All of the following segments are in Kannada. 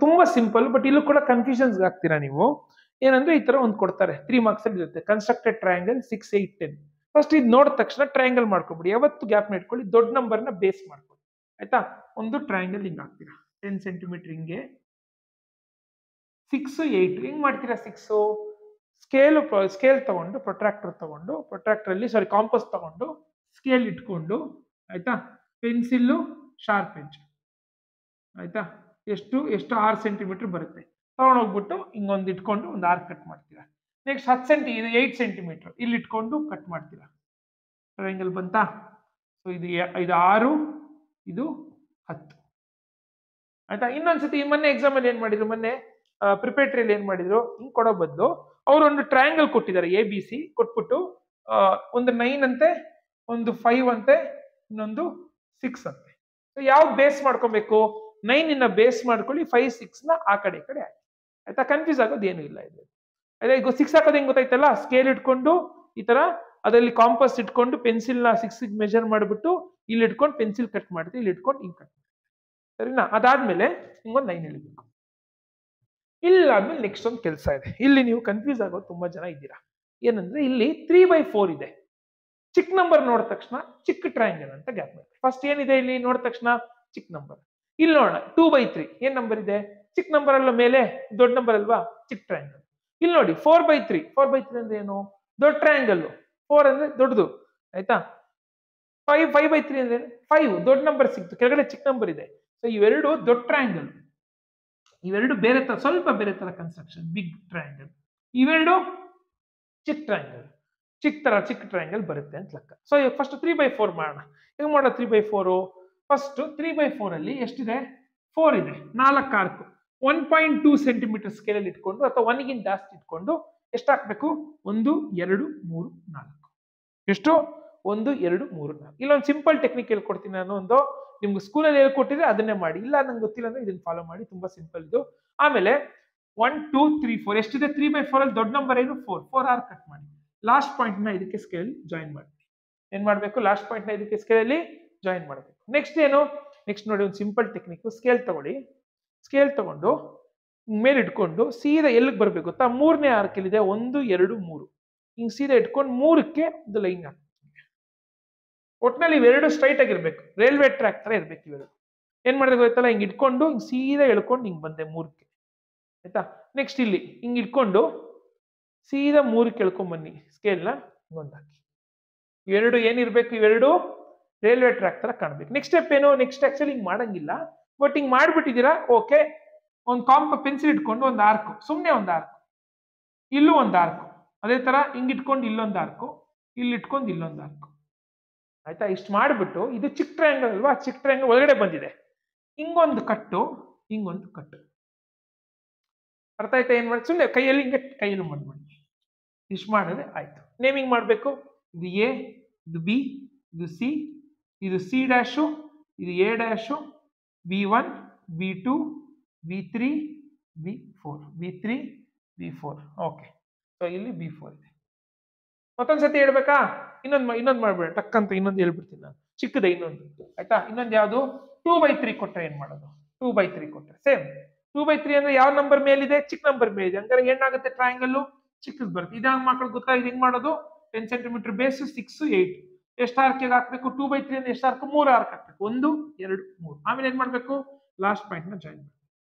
ತುಂಬಾ ಸಿಂಪಲ್, ಬಟ್ ಇಲ್ಲೂ ಕೂಡ ಕನ್ಫ್ಯೂಷನ್ಸ್ ಆಗ್ತೀರಾ ನೀವು. ಏನಂದ್ರೆ ಈ ತರ ಒಂದು ಕೊಡ್ತಾರೆ, 3 ಮಾರ್ಕ್ಸ್ ಅಲ್ಲಿ ಇರುತ್ತೆ, ಕನ್ಸ್ಟ್ರಕ್ಟೆಡ್ ಟ್ರಯಾಂಗಲ್ 6, 8, 10. ಫಸ್ಟ್ ಇದು ನೋಡಿದ ತಕ್ಷಣ ಟ್ರಯಾಂಗಲ್ ಮಾಡ್ಕೊಬಿಡಿ, ಯಾವತ್ತು ಗ್ಯಾಪ್ ಇಟ್ಕೊಳ್ಳಿ, ದೊಡ್ಡ ನಂಬರ್ನ ಬೇಸ್ ಮಾಡ್ಕೊಳ್ಳಿ. ಆಯ್ತಾ? ಒಂದು ಟ್ರಯಾಂಗಲ್ ಹಿಂಗ್ ಹಾಕ್ತೀರಾ 10 ಸೆಂಟಿಮೀಟರ್ ಹಿಂಗೆ, 6, 8 ಹೆಂಗ್ ಮಾಡ್ತೀರಾ? 6 ಸ್ಕೇಲ್ ತಗೊಂಡು, ಪ್ರೊಟ್ರಾಕ್ಟರ್ ಅಲ್ಲಿ ಕಾಂಪಸ್ ತಗೊಂಡು ಸ್ಕೇಲ್ ಇಟ್ಕೊಂಡು, ಆಯ್ತಾ, ಪೆನ್ಸಿಲ್ ಶಾರ್ಪ್ ಎಡ್ಜ್, ಆಯ್ತಾ, ಎಷ್ಟು 6 ಸೆಂಟಿಮೀಟರ್ ಬರುತ್ತೆ, ತಗೊಂಡೋಗ್ಬಿಟ್ಟು ಹಿಂಗೊಂದು ಇಟ್ಕೊಂಡು ಒಂದು ಆರ್ಕ್ ಕಟ್ ಮಾಡ್ತೀರಾ. ನೆಕ್ಸ್ಟ್ 8 ಸೆಂಟಿಮೀಟರ್ ಇಲ್ಲಿ ಇಟ್ಕೊಂಡು ಕಟ್ ಮಾಡ್ತೀರಾ. ಟ್ರಯಾಂಗಲ್ ಬಂತಾ? ಸೊ ಇದು 6, ಇದು 10. ಆಯ್ತಾ? ಇನ್ನೊಂದ್ಸತಿ ಮೊನ್ನೆ ಎಕ್ಸಾಮ್ ಅಲ್ಲಿ ಏನ್ ಮಾಡಿದ್ರು, ಮೊನ್ನೆ ಪ್ರಿಪೇಟರಿಯಲ್ಲಿ ಏನ್ ಮಾಡಿದ್ರು, ಹಿಂಗ್ ಕೊಡೋ ಬದಲು ಅವ್ರು ಒಂದು ಟ್ರಯಾಂಗಲ್ ಕೊಟ್ಟಿದ್ದಾರೆ, ABC ಕೊಟ್ಬಿಟ್ಟು ಒಂದು 9 ಅಂತೆ, ಒಂದು 5 ಅಂತೆ, ಇನ್ನೊಂದು 6 ಅಂತೆ. ಸೊ ಯಾವ್ದು ಬೇಸ್ ಮಾಡ್ಕೊಬೇಕು? 9 ಇನ್ನ ಬೇಸ್ ಮಾಡ್ಕೊಳ್ಳಿ, 5, 6 ನ ಆ ಕಡೆ ಹಾಕಿ. ಆಯ್ತಾ? ಕನ್ಫ್ಯೂಸ್ ಆಗೋದು ಏನು ಇಲ್ಲ ಇದು. ಆಯ್ತಾ? ಈಗ 6 ಹಾಕೋದು ಹೆಂಗ್ ಗೊತ್ತಾಯ್ತಲ್ಲ? ಸ್ಕೇಲ್ ಇಟ್ಕೊಂಡು ಈ ತರ ಅದರಲ್ಲಿ ಕಾಂಪಸ್ ಇಟ್ಕೊಂಡು ಪೆನ್ಸಿಲ್ ನ 6 ಮೆಜರ್ ಮಾಡ್ಬಿಟ್ಟು ಇಲ್ಲಿ ಇಟ್ಕೊಂಡು ಪೆನ್ಸಿಲ್ ಕಟ್ ಮಾಡ್ತೀವಿ, ಇಲ್ಲಿ ಇಟ್ಕೊಂಡು ಹಿಂಗ್ ಕಟ್ ಮಾಡ್ತೀವಿ. ಸರಿನಾ? ಅದಾದ್ಮೇಲೆ ಹಿಂಗೊಂದು 9 ಎಳಿಬೇಕು. ಇಲ್ಲಾದ್ಮೇಲೆ ನೆಕ್ಸ್ಟ್ ಒಂದು ಕೆಲಸ ಇದೆ. ಇಲ್ಲಿ ನೀವು ಕನ್ಫ್ಯೂಸ್ ಆಗೋದು ತುಂಬಾ ಜನ ಇದ್ದೀರಾ. ಏನಂದ್ರೆ ಇಲ್ಲಿ 3/4 ಇದೆ. ಚಿಕ್ಕ ನಂಬರ್ ನೋಡಿದ ತಕ್ಷಣ ಚಿಕ್ಕ ಟ್ರಯಾಂಗಲ್ ಅಂತ ಗ್ಯಾಪ್ ಮಾಡಿ. ಫಸ್ಟ್ ಏನಿದೆ ಇಲ್ಲಿ ನೋಡಿದ ತಕ್ಷಣ? ಚಿಕ್ಕ ನಂಬರ್. ಇಲ್ಲಿ ನೋಡೋಣ 2/3 ಏನ್ ನಂಬರ್ ಇದೆ? ಚಿಕ್ಕ ನಂಬರ್ ಅಲ್ಲ, ಮೇಲೆ ದೊಡ್ಡ ನಂಬರ್ ಅಲ್ವಾ? ಚಿಕ್ಕ ಟ್ರಯಾಂಗಲ್. ಇಲ್ಲಿ ನೋಡಿ 4/3 ಅಂದ್ರೆ ಏನು? ದೊಡ್ಡ ಟ್ರಯಾಂಗಲ್. 4 ಅಂದ್ರೆ ದೊಡ್ಡದು. ಆಯ್ತಾ? 5/3 ಅಂದ್ರೆ 5 ದೊಡ್ಡ ನಂಬರ್ ಸಿಕ್ತು, ಕೆಳಗಡೆ ಚಿಕ್ಕ ನಂಬರ್ ಇದೆ. ಸೊ ಇವೆರಡು ದೊಡ್ಡ ಟ್ರಯಾಂಗಲ್, ಇವೆರಡು ಬೇರೆ ತರ, ಸ್ವಲ್ಪ ಬೇರೆ ತರ ಕನ್ಸ್ಟ್ರಕ್ಷನ್, ಬಿಗ್ ಟ್ರಯಾಂಗಲ್. ಇವೆರಡು ಚಿಕ್ಕ ಟ್ರಯಾಂಗಲ್, ಚಿಕ್ಕ ಟ್ರಯಾಂಗಲ್ ಬರುತ್ತೆ ಅಂತ ಲೆಕ್ಕ. ಸೊ ಫಸ್ಟ್ 3/4 ಮಾಡೋಣ. ಹೆಂಗ್ ಮಾಡೋಣ 3/4? ಫಸ್ಟ್ 3/4 ಅಲ್ಲಿ ಎಷ್ಟಿದೆ? 4 ಇದೆ, 4 ಆರ್ಕ್, 1.2 ಸೆಂಟಿಮೀಟರ್ ಸ್ಕೇಲ್ ಅಲ್ಲಿ ಇಟ್ಕೊಂಡು, ಅಥವಾ 1ಗಿಂತ ಜಾಸ್ತಿ ಇಟ್ಕೊಂಡು ಎಷ್ಟು ಹಾಕ್ಬೇಕು? 1, 2, 3, 4. ಎಷ್ಟು? 1, 2, 3, 4. ಇಲ್ಲೊಂದು ಸಿಂಪಲ್ ಟೆಕ್ನಿಕ್ ಹೇಳ್ಕೊಡ್ತೀನಿ ನಾನು. ಒಂದು ನಿಮ್ಗೆ ಸ್ಕೂಲಲ್ಲಿ ಹೇಳ್ಕೊಟ್ಟಿದ್ರೆ ಅದನ್ನೇ ಮಾಡಿ, ಇಲ್ಲ ನಂಗೆ ಗೊತ್ತಿಲ್ಲ ಅಂದ್ರೆ ಇದನ್ನ ಫಾಲೋ ಮಾಡಿ, ತುಂಬಾ ಸಿಂಪಲ್ ಇದು. ಆಮೇಲೆ 1, 2, 3, 4 ಎಷ್ಟಿದೆ? 3/4 ಅಲ್ಲಿ ದೊಡ್ಡ ನಂಬರ್ ಏನು? 4 ಆರ್ ಕಟ್ ಮಾಡಿ, ಲಾಸ್ಟ್ ಪಾಯಿಂಟ್ ನ ಇದಕ್ಕೆ ಸ್ಕೇಲ್ ಜಾಯಿನ್ ಮಾಡಿ. ಏನ್ ಮಾಡ್ಬೇಕು? ಲಾಸ್ಟ್ ಪಾಯಿಂಟ್ ನ ಇದಕ್ಕೆ ಸ್ಕೇಲ್ ಅಲ್ಲಿ ಜಾಯಿನ್ ಮಾಡಬೇಕು. ನೆಕ್ಸ್ಟ್ ಏನು? ನೆಕ್ಸ್ಟ್ ನೋಡಿ ಒಂದು ಸಿಂಪಲ್ ಟೆಕ್ನಿಕ್. ಸ್ಕೇಲ್ ತಗೊಳ್ಳಿ, ಸ್ಕೇಲ್ ತಗೊಂಡು ಮೇಲೆ ಇಟ್ಕೊಂಡು ಸೀದಾ ಎಲ್ಲಿಗೆ ಬರ್ಬೇಕು ಗೊತ್ತಾ? 3ನೇ ಆರ್ಕ್ ಇದೆ, 1, 2, 3 ಹಿಂಗ್ ಸೀದಾ ಇಟ್ಕೊಂಡು 3ಕ್ಕೆ ಒಂದು ಲೈನ್ ಹಾಕಿ. ಒಟ್ನಲ್ಲಿ ಇವೆರಡು ಸ್ಟ್ರೈಟ್ ಆಗಿರ್ಬೇಕು, ರೈಲ್ವೆ ಟ್ರ್ಯಾಕ್ ತರ ಇರ್ಬೇಕು ಇವೆರಡು. ಏನ್ ಮಾಡಿದ್ರೆ ಗೊತ್ತಲ್ಲ? ಹಿಂಗ್ ಇಟ್ಕೊಂಡು ಹಿಂಗ್ ಸೀದಾ ಎಳ್ಕೊಂಡು ಹಿಂಗ್ ಬಂದೆ 3ಕ್ಕೆ. ಆಯ್ತಾ? ನೆಕ್ಸ್ಟ್ ಇಲ್ಲಿ ಹಿಂಗ್ ಇಟ್ಕೊಂಡು ಸೀದಾ 3ಕ್ಕೆ ಎಳ್ಕೊಂಡ್ ಬನ್ನಿ, ಸ್ಕೇಲ್ನ ಒಂದ್ ಹಾಕಿ. ಇವೆರಡು ಏನಿರ್ಬೇಕು? ಇವೆರಡು ರೈಲ್ವೆ ಟ್ರ್ಯಾಕ್ ತರ ಕಾಣ್ಬೇಕು. ನೆಕ್ಸ್ಟ್ ಸ್ಟೆಪ್ ಏನು? ನೆಕ್ಸ್ಟ್ ಆಕ್ಚುಲಿ ಹಿಂಗ್ ಮಾಡಂಗಿಲ್ಲ, ಬಟ್ ಹಿಂಗ್ ಮಾಡ್ಬಿಟ್ಟಿದ್ದೀರಾ, ಓಕೆ. ಒಂದು ಪೆನ್ಸಿಲ್ ಇಟ್ಕೊಂಡು ಒಂದು ಆರ್ಕ್, ಸುಮ್ನೆ ಒಂದು ಆರ್ಕ್, ಇಲ್ಲೂ ಒಂದು ಆರ್ಕ್, ಅದೇ ತರ ಹಿಂಗ್ ಇಟ್ಕೊಂಡು ಇಲ್ಲೊಂದು ಆರ್ಕ್, ಇಲ್ಲಿ ಇಟ್ಕೊಂಡು ಇಲ್ಲೊಂದು ಆರ್ಕ್. ಆಯ್ತಾ? ಇಷ್ಟು ಮಾಡ್ಬಿಟ್ಟು, ಇದು ಚಿಕ್ಕ ಟ್ರಯಾಂಗಲ್ ಅಲ್ವಾ? ಚಿಕ್ಕ ಟ್ರಯಾಂಗಲ್ ಒಳಗಡೆ ಬಂದಿದೆ, ಹಿಂಗೊಂದು ಕಟ್ಟು, ಹಿಂಗೊಂದು ಕಟ್ಟು. ಅರ್ಥ ಆಯ್ತಾ? ಏನ್ ಮಾಡಿ? ಸುಮ್ಮನೆ ಕೈಯಲ್ಲಿ ಹಿಂಗೆ ಕೈಯಲ್ಲಿ ಮಾಡ್ಬಿಡಿ. ಇಷ್ಟು ಮಾಡಿದ್ರೆ ಆಯ್ತು. ನೇಮಿಂಗ್ ಮಾಡ್ಬೇಕು. ಇದು ಎ, ಇದು ಬಿ, ಇದು ಸಿ, ಇದು ಸಿ ಡ್ಯಾಶು, ಇದು A dash, V1, V2, V3, V4, V3, V4. Okay. So ಇಲ್ಲಿ V4 ಇದೆ. ಮತ್ತೊಂದ್ಸತಿ ಹೇಳ್ಬೇಕಾ? ಇನ್ನೊಂದು ಮಾಡ್ಬೇಡ, ಟಕ್ಕಂತ ಇನ್ನೊಂದು ಹೇಳ್ಬಿಡ್ತೀನಿ ನಾನು, ಚಿಕ್ಕದ ಇನ್ನೊಂದು. ಆಯ್ತಾ? ಇನ್ನೊಂದು ಯಾವುದು? 2/3 ಕೊಟ್ರೆ ಏನ್ ಮಾಡೋದು? 2/3 ಕೊಟ್ರೆ ಸೇಮ್. 2/3 ಅಂದ್ರೆ ಯಾವ ನಂಬರ್ ಮೇಲಿದೆ? ಚಿಕ್ಕ ನಂಬರ್ ಮೇಲಿದೆ. ಹಂಗಾರೆ ಏನಾಗುತ್ತೆ? ಟ್ರಯಾಂಗಲ್ ಚಿಕ್ಕದ್ ಬರುತ್ತೆ. ಇದಾಗ ಮಕ್ಕಳು ಗೊತ್ತಾ? ಇದು ಹೆಂಗ್ ಮಾಡೋದು? 10 ಸೆಂಟಿಮೀಟರ್ ಬೇಸ್, 6, 8 ಎಷ್ಟು ಆರ್ಕಿಗೆ ಹಾಕ್ಬೇಕು? 2/3 ಅಂದ್ರೆ ಎಷ್ಟು ಆರ್ಕ್? 3 ಆರ್ಕ್ ಹಾಕ್ಬೇಕು. 1, 2, 3. ಆಮೇಲೆ ಏನ್ ಮಾಡ್ಬೇಕು? ಲಾಸ್ಟ್ ಪಾಯಿಂಟ್ ನ ಜಾಯಿನ್ ಮಾಡ್ಬೇಕು.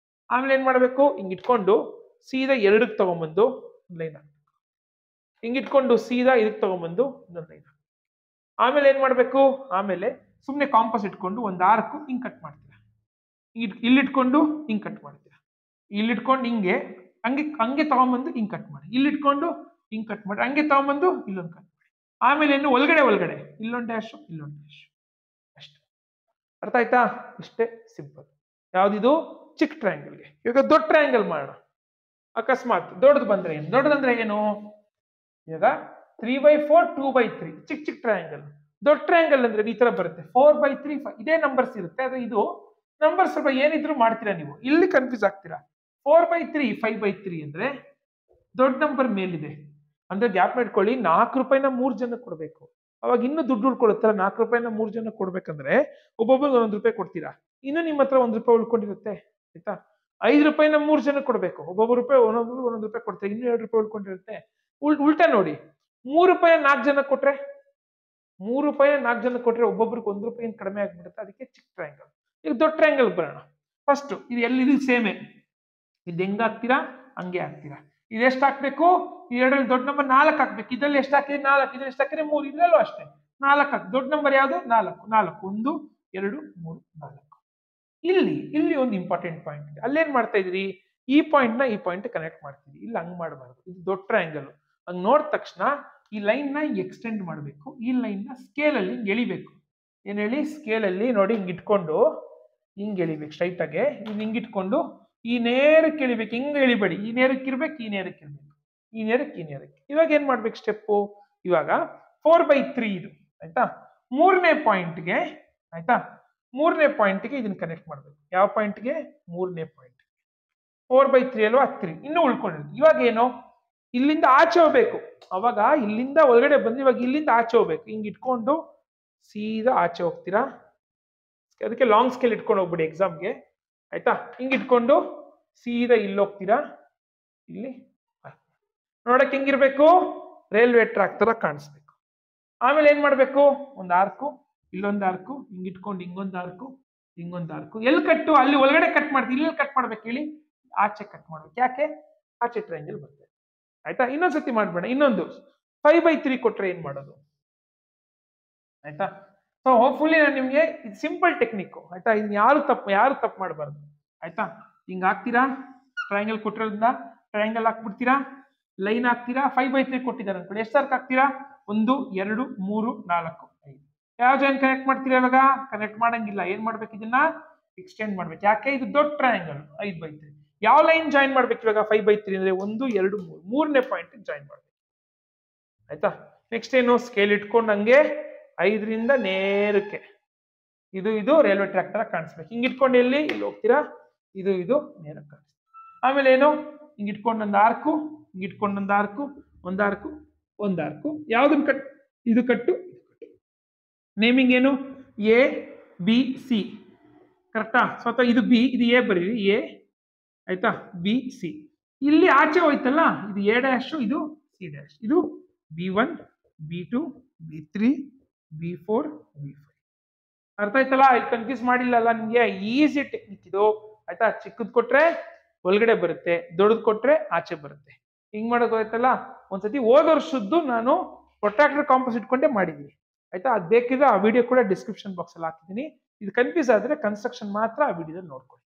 ಆಮೇಲೆ ಏನ್ ಮಾಡ್ಬೇಕು? ಹಿಂಗ್ ಇಟ್ಕೊಂಡು ಸೀದಾ 2ಕ್ಕೆ ತಗೊಂಡ್ಬಂದು ಲೈನ್ ಹಾಕ್ಬೇಕು. ಹಿಂಗ್ ಇಟ್ಕೊಂಡು ಸೀದಾ ಇದಕ್ಕೆ ತಗೊಂಡ್ಬಂದು ಇನ್ನೊಂದು ಲೈನ್. ಆಮೇಲೆ ಏನ್ ಮಾಡ್ಬೇಕು? ಆಮೇಲೆ ಸುಮ್ನೆ ಕಾಂಪಸ್ ಇಟ್ಕೊಂಡು ಒಂದು ಆರ್ಕ್ ಹಿಂಗ್ ಕಟ್ ಮಾಡ್ತೀರಾ. ಇಲ್ಲಿ ಇಟ್ಕೊಂಡು ಹಿಂಗ್ ಕಟ್ ಮಾಡ್ತೀರಾ. ಇಲ್ಲಿ ಇಟ್ಕೊಂಡು ಹಿಂಗೆ ಹಂಗೆ ತಗೊಂಡ್ಬಂದು ಹಿಂಗ್ ಕಟ್ ಮಾಡಿ, ಇಲ್ಲಿ ಇಟ್ಕೊಂಡು ಹಿಂಗ್ ಕಟ್ ಮಾಡಿ, ಹಂಗೆ ತಗೊಂಡ್ಬಂದು ಇಲ್ಲೊಂದು ಕಟ್ ಮಾಡಿ. ಆಮೇಲೆ ಏನು? ಒಳಗಡೆ ಇಲ್ಲೊಂದು ಡ್ಯಾಶ್, ಇಲ್ಲೊಂದು ಡ್ಯಾಶ್, ಅಷ್ಟೇ. ಅರ್ಥ ಆಯ್ತಾ? ಇಷ್ಟೇ ಸಿಂಪಲ್. ಯಾವ್ದಿದು? ಚಿಕ್ಕ ಟ್ರಯಾಂಗಲ್ಗೆ. ಇವಾಗ ದೊಡ್ಡ ಟ್ರಯಾಂಗಲ್ ಮಾಡೋಣ. ಅಕಸ್ಮಾತ್ ದೊಡ್ಡದು ಬಂದ್ರೆ ಏನು? ದೊಡ್ಡದಂದ್ರೆ ಏನು? ಇವಾಗ 3/4, 2/3 ಚಿಕ್ಕ ಟ್ರಯಾಂಗಲ್. ದೊಡ್ಡ ಟ್ರಯಾಂಗಲ್ ಅಂದ್ರೆ ಈ ತರ ಬರುತ್ತೆ, 4/3, 5 ಇದೇ ನಂಬರ್ಸ್ ಇರುತ್ತೆ. ಆದ್ರೆ ಇದು ನಂಬರ್ ಸ್ವಲ್ಪ ಏನಿದ್ರು ಮಾಡ್ತೀರಾ ನೀವು, ಇಲ್ಲಿ ಕನ್ಫ್ಯೂಸ್ ಆಗ್ತೀರಾ. 4/3, 5/3 ಅಂದ್ರೆ ದೊಡ್ಡ ನಂಬರ್ ಮೇಲಿದೆ ಅಂದ್ರೆ ಗ್ಯಾಪ್ ಮಾಡ್ಕೊಳ್ಳಿ. 4 ರೂಪಾಯಿನ 3 ಜನಕ್ಕೆ ಕೊಡ್ಬೇಕು. ಅವಾಗ ಇನ್ನು ದುಡ್ಡು ಉಳ್ಕೊಳುತ್ತಲ್ಲ. 4 ರೂಪಾಯಿನ 3 ಜನಕ್ಕೆ ಕೊಡ್ಬೇಕಂದ್ರೆ ಒಬ್ಬೊಬ್ಬರಿಗೆ 1 ರೂಪಾಯಿ ಕೊಡ್ತೀರಾ, ಇನ್ನು ನಿಮ್ಮ ಹತ್ರ 1 ರೂಪಾಯಿ ಉಳ್ಕೊಂಡಿರುತ್ತೆ. ಆಯ್ತಾ? ₹5 3 ಜನಕ್ಕೆ ಕೊಡ್ಬೇಕು. ಒಬ್ಬೊಬ್ಬರು ರೂಪಾಯಿ ಒಂದೊಂದು ರೂಪಾಯಿ ಕೊಡ್ತಾರೆ. ಇನ್ನೂ ₹2 ಉಳ್ಕೊಂಡಿರುತ್ತೆ. ಉಲ್ಟಾ ನೋಡಿ, ₹3 4 ಜನಕ್ಕೆ ಕೊಟ್ರೆ, ₹3 4 ಜನಕ್ಕೆ ಕೊಟ್ರೆ ಒಬ್ಬೊಬ್ರಿಗೆ ₹1 ಕಡಿಮೆ ಆಗ್ಬಿಡುತ್ತೆ. ಅದಕ್ಕೆ ಚಿಕ್ಕ ಟ್ರಯಾಂಗಲ್. ಈಗ ದೊಡ್ಡ ಟ್ರಯಾಂಗಲ್ ಬರೋಣ. ಫಸ್ಟ್ ಇದು ಎಲ್ಲಿದು ಸೇಮೆ, ಇದು ಹೆಂಗ್ ಹಾಕ್ತೀರಾ ಹಂಗೆ ಹಾಕ್ತೀರಾ. ಇದೆಷ್ಟು ಹಾಕ್ಬೇಕು, ಎರಡರಲ್ಲಿ ದೊಡ್ಡ ನಂಬರ್ 4 ಹಾಕ್ಬೇಕು. ಇದ್ರಲ್ಲಿ ಎಷ್ಟು ಹಾಕಿದ್ರೆ 4, ಇದ್ರಲ್ಲಿ ಎಷ್ಟು ಹಾಕಿದ್ರೆ 3, ಇದ್ರಲ್ಲೂ ಅಷ್ಟೇ 4 ಹಾಕಿ. ದೊಡ್ಡ ನಂಬರ್ ಯಾವುದು 4, 1 2 3 4. ಇಲ್ಲಿ ಒಂದು ಇಂಪಾರ್ಟೆಂಟ್ ಪಾಯಿಂಟ್ ಇದೆ. ಅಲ್ಲೇನ್ ಮಾಡ್ತಾ ಇದ್ರಿ, ಈ ಪಾಯಿಂಟ್ ನ ಈ ಪಾಯಿಂಟ್ ಕನೆಕ್ಟ್ ಮಾಡ್ತೀವಿ. ಇಲ್ಲಿ ಹಂಗ್ ಮಾಡಬಾರ್ದು, ಇದು ದೊಡ್ಡ ಟ್ರಯಾಂಗಲ್. ಹಂಗ್ ನೋಡಿದ ತಕ್ಷಣ ಈ ಲೈನ್ ನ ಎಕ್ಸ್ಟೆಂಡ್ ಮಾಡಬೇಕು. ಈ ಲೈನ್ ನ ಸ್ಕೇಲ್ ಅಲ್ಲಿ ಹಿಂಗ್ ಎಳಿಬೇಕು. ಏನ್ ಹೇಳಿ, ಸ್ಕೇಲ್ ಅಲ್ಲಿ ನೋಡಿ ಹಿಂಗ್ ಇಟ್ಕೊಂಡು ಹಿಂಗ್ ಎಳಿಬೇಕು ಸ್ಟ್ರೈಟ್ ಆಗಿ. ಹಿಂಗ್ ಇಟ್ಕೊಂಡು ಈ ನೇರಕ್ಕೆ ಎಳಿಬೇಕು. ಹಿಂಗ್ ಎಳಿಬೇಡಿ, ಈ ನೇರಕ್ಕೆ ಇರ್ಬೇಕು, ಈ ನೇರಕ್ಕೆ ಇರ್ಬೇಕು, ಈ ನೇರಕ್ಕೆ ಈ ನೇರಕ್ಕೆ. ಇವಾಗ ಏನ್ ಮಾಡ್ಬೇಕು ಸ್ಟೆಪ್ಪು, ಇವಾಗ 4/3 ಇದು ಆಯ್ತಾ. ಮೂರನೇ ಪಾಯಿಂಟ್ಗೆ ಆಯ್ತಾ, ಮೂರನೇ ಪಾಯಿಂಟ್ಗೆ ಇದನ್ನ ಕನೆಕ್ಟ್ ಮಾಡ್ಬೇಕು. ಯಾವ ಪಾಯಿಂಟ್ಗೆ, ಮೂರನೇ ಪಾಯಿಂಟ್. 4/3 ಅಲ್ವಾ 3 ಇನ್ನೂ ಉಳ್ಕೊಂಡಿರುತ್ತೆ. ಇವಾಗ ಏನು, ಇಲ್ಲಿಂದ ಆಚೆ ಹೋಗ್ಬೇಕು. ಅವಾಗ ಇಲ್ಲಿಂದ ಒಳಗಡೆ ಬಂದು ಇವಾಗ ಇಲ್ಲಿಂದ ಆಚೆ ಹೋಗ್ಬೇಕು. ಹಿಂಗ್ ಇಟ್ಕೊಂಡು ಸೀದಾ ಆಚೆ ಹೋಗ್ತೀರಾ. ಅದಕ್ಕೆ ಲಾಂಗ್ ಸ್ಕೇಲ್ ಇಟ್ಕೊಂಡು ಹೋಗ್ಬಿಡಿ ಎಕ್ಸಾಮ್ಗೆ ಆಯ್ತಾ. ಹಿಂಗ್ ಇಟ್ಕೊಂಡು ಸೀದಾ ಇಲ್ಲಿ ಹೋಗ್ತೀರಾ. ಇಲ್ಲಿ ನೋಡಕ್ ಹೆಂಗಿರ್ಬೇಕು, ರೈಲ್ವೆ ಟ್ರ್ಯಾಕ್ ತರ ಕಾಣಿಸ್ಬೇಕು. ಆಮೇಲೆ ಏನ್ ಮಾಡ್ಬೇಕು, ಒಂದು ಆರ್ಕು, ಇಲ್ಲೊಂದು ಆರ್ಕು, ಹಿಂಗ್ ಇಟ್ಕೊಂಡು ಹಿಂಗೊಂದು ಆರ್ಕು, ಹಿಂಗೊಂದು ಆರ್ಕು. ಎಲ್ಲಿ ಕಟ್ಟು, ಅಲ್ಲಿ ಒಳಗಡೆ ಕಟ್ ಮಾಡ್ತೀವಿ. ಇಲ್ಲಿ ಕಟ್ ಮಾಡ್ಬೇಕು ಹೇಳಿ, ಆಚೆ ಕಟ್ ಮಾಡ್ಬೇಕು. ಯಾಕೆ, ಆಚೆ ಟ್ರಯಾಂಗಲ್ ಬರ್ತದೆ ಆಯ್ತಾ. ಇನ್ನೊಂದ್ಸತಿ ಮಾಡ್ಬೇಡ. ಇನ್ನೊಂದು 5/3 ಕೊಟ್ರೆ ಏನ್ ಮಾಡೋದು ಆಯ್ತಾ. ಸೊ ಹೋಪ್ಫುಲಿ ನಾನು ನಿಮ್ಗೆ ಇದು ಸಿಂಪಲ್ ಟೆಕ್ನಿಕ್ ಆಯ್ತಾ. ಇದನ್ನ ಯಾರು ತಪ್ಪು ಮಾಡಬಾರ್ದು ಆಯ್ತಾ. ಹಿಂಗ್ ಹಾಕ್ತೀರಾ, ಟ್ರಯಾಂಗಲ್ ಕೊಟ್ಟಿರೋದ್ರಿಂದ ಟ್ರಯಾಂಗಲ್ ಹಾಕ್ಬಿಡ್ತೀರಾ, ಲೈನ್ ಹಾಕ್ತೀರಾ. 5/3 ಕೊಟ್ಟಿದ್ದಾರೆ ಅನ್ಕೊಳ್ಳಿ, ಎಷ್ಟು ಸಾರ್ಕ್ ಹಾಕ್ತೀರಾ, 1 2 3 4 5. ಯಾವ ಜಾಯಿನ್ ಕನೆಕ್ಟ್ ಮಾಡ್ತೀರಾ, ಇವಾಗ ಕನೆಕ್ಟ್ ಮಾಡಂಗಿಲ್ಲ. ಏನ್ ಮಾಡ್ಬೇಕು, ಇದನ್ನ ಎಕ್ಸ್ಟೆಂಡ್ ಮಾಡ್ಬೇಕು. ಯಾಕೆ, ಇದು ದೊಡ್ಡ ಟ್ರಯಾಂಗಲ್ 5/3. ಯಾವ ಲೈನ್ ಜಾಯಿನ್ ಮಾಡ್ಬೇಕು ಇವಾಗ 5/3 ಅಂದ್ರೆ 1 2 3 ಮೂರನೇ ಪಾಯಿಂಟ್ ಜಾಯಿನ್ ಮಾಡ್ಬೇಕು ಆಯ್ತಾ. ನೆಕ್ಸ್ಟ್ ಏನು, ಸ್ಕೇಲ್ ಇಟ್ಕೊಂಡು ಹಂಗೆ 5ರಿಂದ ನೇರಕ್ಕೆ ಇದು ರೈಲ್ವೆ ಟ್ರ್ಯಾಕ್ ತರ ಕಾಣಿಸ್ಬೇಕು. ಹಿಂಗ್ ಇಟ್ಕೊಂಡು ಇಲ್ಲಿ ಹೋಗ್ತೀರಾ, ಇದು ನೇರಕ್ಕೆ ಕಾಣಿಸ್ಬೇಕು. ಆಮೇಲೆ ಏನು, ಹಿಂಗ್ ಇಟ್ಕೊಂಡು ಒಂದು ಆರ್ಕು, ಹಿಂಗ್ ಇಟ್ಕೊಂಡು ಒಂದು ಆರ್ಕು, ಒಂದು ಆರ್ಕು. ಯಾವ್ದನ್ನ ಕಟ್, ಇದು ಕಟ್ಟು. ನೇಮಿಂಗ್ ಏನು, ABC ಕರೆಕ್ಟಾ. ಸ್ವತಃ ಇದು ಬಿ, ಇದು ಎ ಬರೀರಿ, ಎ ಆಯ್ತಾ, BC. ಇಲ್ಲಿ ಆಚೆ ಹೋಯ್ತಲ್ಲ, ಇದು A', ಇದು C', ಇದು B1 B2 B3 B4 B5. ಅರ್ಥ ಆಯ್ತಲ್ಲ, ಇಲ್ಲಿ ಕನ್ಫ್ಯೂಸ್ ಮಾಡಿಲ್ಲಲ್ಲ ನಿಮ್ಗೆ. ಈಸಿ ಟೆಕ್ನಿಕ್ ಇದು ಆಯ್ತಾ. ಚಿಕ್ಕದ್ ಕೊಟ್ರೆ ಒಳಗಡೆ ಬರುತ್ತೆ, ದೊಡ್ಡದ್ ಕೊಟ್ರೆ ಆಚೆ ಬರುತ್ತೆ. ಹಿಂಗ್ ಮಾಡೋದು ಆಯ್ತಲ್ಲ. ಒಂದ್ಸತಿ ಹೋದ ವರ್ಷದ್ದು ನಾನು ಪ್ರೊಟ್ರಾಕ್ಟರ್ ಕಾಂಪಸ್ ಇಟ್ಕೊಂಡೆ ಮಾಡಿದೀನಿ ಆಯ್ತಾ. ಅದು ಬೇಕಿದ್ರೆ ಆ ವಿಡಿಯೋ ಕೂಡ ಡಿಸ್ಕ್ರಿಪ್ಷನ್ ಬಾಕ್ಸ್ ಅಲ್ಲಿ ಹಾಕಿದೀನಿ. ಇದು ಕನ್ಫ್ಯೂಸ್ ಆದ್ರೆ ಕನ್ಸ್ಟ್ರಕ್ಷನ್ ಮಾತ್ರ ಆ ವಿಡಿಯೋದಲ್ಲಿ ನೋಡ್ಕೊಳ್ಳಿ.